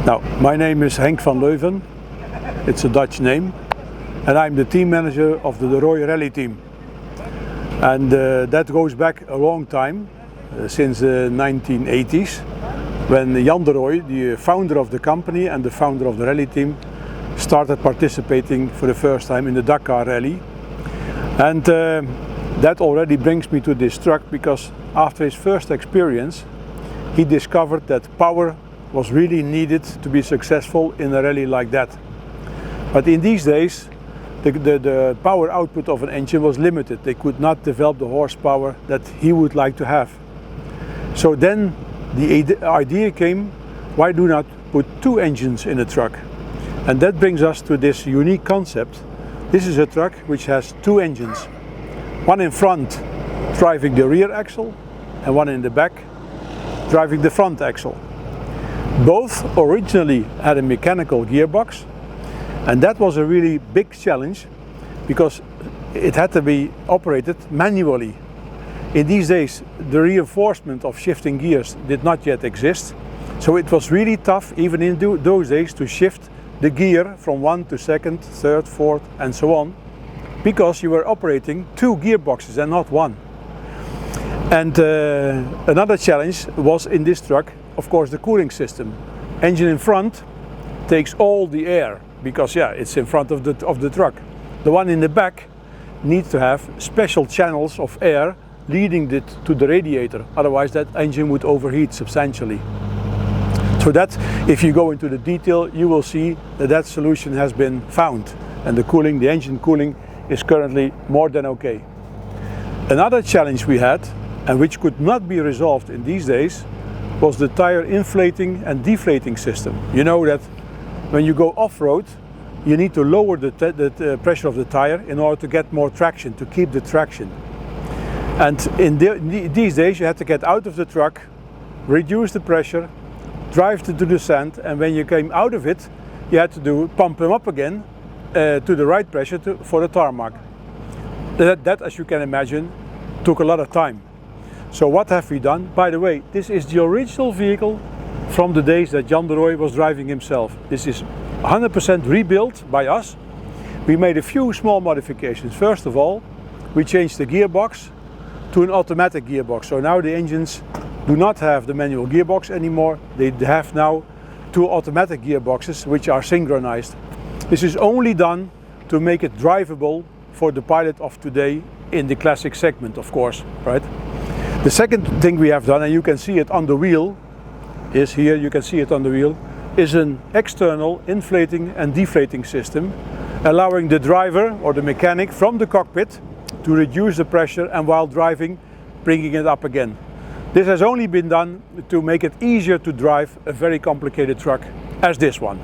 Now, my name is Henk van Leuven, it's a Dutch name, and I'm the team manager of the Rooy rally team. And that goes back a long time, since the 1980s, when Jan de Rooy, the founder of the company and the founder of the rally team, started participating for the first time in the Dakar Rally. And that already brings me to this truck, because after his first experience, he discovered that power was really needed to be successful in a rally like that. But in these days, the power output of an engine was limited. They could not develop the horsepower that he would like to have. So then the idea came, why do not put two engines in a truck? And that brings us to this unique concept. This is a truck which has two engines. One in front driving the rear axle and one in the back driving the front axle. Both originally had a mechanical gearbox, and that was a really big challenge because it had to be operated manually. In these days, the reinforcement of shifting gears did not yet exist, so it was really tough even in those days to shift the gear from one to second, third, fourth and so on, because you were operating two gearboxes and not one. And another challenge was in this truck, of course, the cooling system. Engine in front takes all the air because it's in front of the truck. The one in the back needs to have special channels of air leading it to the radiator, otherwise that engine would overheat substantially. So that, if you go into the detail, you will see that solution has been found, and the engine cooling is currently more than okay. Another challenge we had, and which could not be resolved in these days, was the tire inflating and deflating system. You know that when you go off-road, you need to lower the pressure of the tire in order to get more traction, to keep the traction. And in these days you had to get out of the truck, reduce the pressure, drive to the sand, and when you came out of it, you had to pump them up again to the right pressure for the tarmac. That, as you can imagine, took a lot of time. So what have we done? By the way, this is the original vehicle from the days that Jan de Rooy was driving himself. This is 100% rebuilt by us. We made a few small modifications. First of all, we changed the gearbox to an automatic gearbox. So now the engines do not have the manual gearbox anymore. They have now two automatic gearboxes which are synchronized. This is only done to make it drivable for the pilot of today in the classic segment, of course, right? The second thing we have done, and you can see it on the wheel, is here, you can see it on the wheel, is an external inflating and deflating system, allowing the driver or the mechanic from the cockpit to reduce the pressure and while driving, bringing it up again. This has only been done to make it easier to drive a very complicated truck as this one.